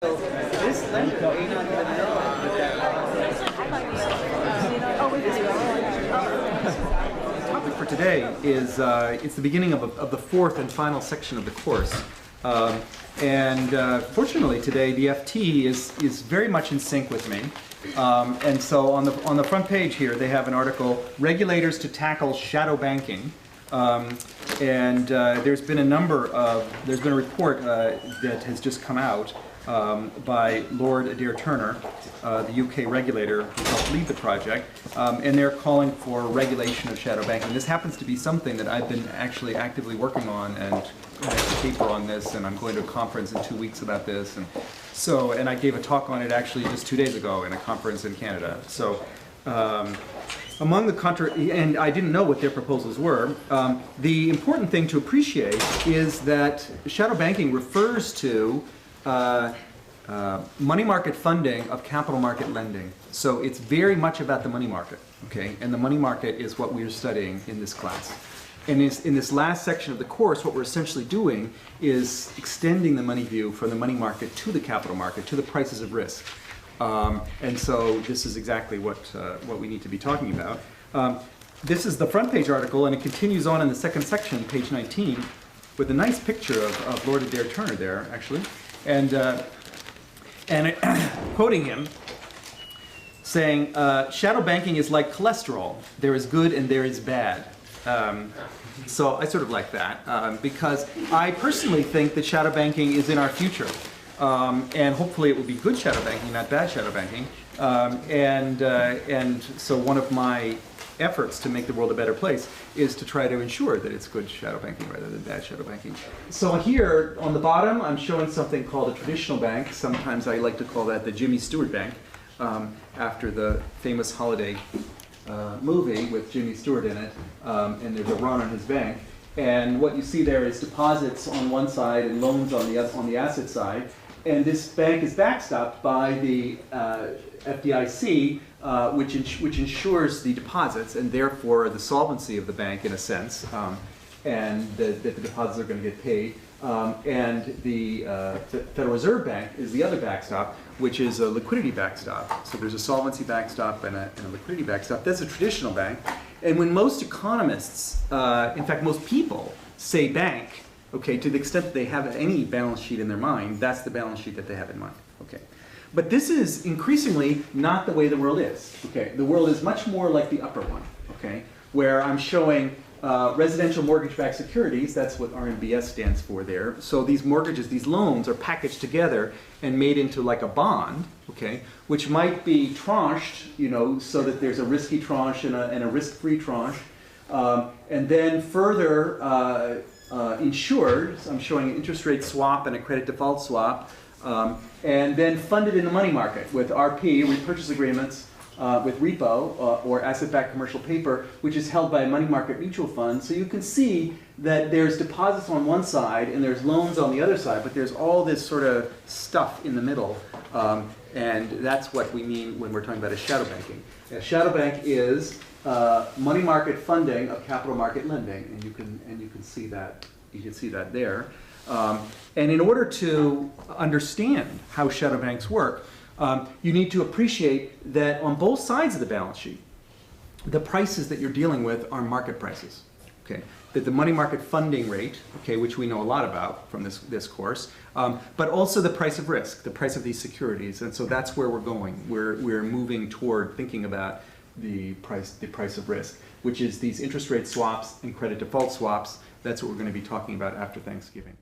This lender may not even know The topic for today is it's the beginning of the fourth and final section of the course. Fortunately today the FT is very much in sync with me. And so on the front page here they have an article, Regulators to Tackle Shadow Banking. There's been a report that has just come out by Lord Adair Turner, the UK regulator who helped lead the project, and they're calling for regulation of shadow banking. This happens to be something that I've been actually actively working on, and I have a paper on this, and I'm going to a conference in 2 weeks about this, and I gave a talk on it actually just 2 days ago in a conference in Canada. So. Among the and I didn't know what their proposals were. The important thing to appreciate is that shadow banking refers to money market funding of capital market lending. So it's very much about the money market, okay? And the money market is what we're studying in this class. And in this last section of the course, what we're essentially doing is extending the money view from the money market to the capital market, to the prices of risk. And so this is exactly what we need to be talking about. This is the front page article, and it continues on in the second section, page 19, with a nice picture of Lord Adair Turner there, actually, and quoting him, saying, shadow banking is like cholesterol. There is good and there is bad. So I sort of like that, because I personally think that shadow banking is in our future. And hopefully it will be good shadow banking, not bad shadow banking. So one of my efforts to make the world a better place is to try to ensure that it's good shadow banking rather than bad shadow banking. So here on the bottom I'm showing something called a traditional bank. Sometimes I like to call that the Jimmy Stewart Bank, after the famous holiday movie with Jimmy Stewart in it, and there's a run on his bank. And what you see there is deposits on one side and loans on the asset side. And this bank is backstopped by the FDIC, which ensures the deposits and therefore the solvency of the bank in a sense, and that the deposits are going to get paid. And the Federal Reserve Bank is the other backstop, which is a liquidity backstop. So there's a solvency backstop and a liquidity backstop. That's a traditional bank. And when most economists, in fact most people, say bank, okay, to the extent that they have any balance sheet in their mind, that's the balance sheet that they have in mind. Okay. But this is increasingly not the way the world is. Okay. The world is much more like the upper one, okay, where I'm showing residential mortgage-backed securities. That's what RMBS stands for there. So these mortgages, these loans are packaged together and made into like a bond, okay, which might be tranched, you know, so that there's a risky tranche and a risk-free tranche. And then further insured, so I'm showing an interest rate swap and a credit default swap, and then funded in the money market with RP, repurchase agreements, with repo or asset-backed commercial paper, which is held by a money market mutual fund. So you can see that there's deposits on one side and there's loans on the other side, but there's all this sort of stuff in the middle, and that's what we mean when we're talking about a shadow banking. A shadow bank is money market funding of capital market lending, and you can see that there. And in order to understand how shadow banks work, you need to appreciate that on both sides of the balance sheet, the prices that you're dealing with are market prices. Okay, that the money market funding rate, okay, which we know a lot about from this course, but also the price of risk, the price of these securities, and so that's where we're going. We're moving toward thinking about the price of risk, which is these interest rate swaps and credit default swaps. That's what we're going to be talking about after Thanksgiving.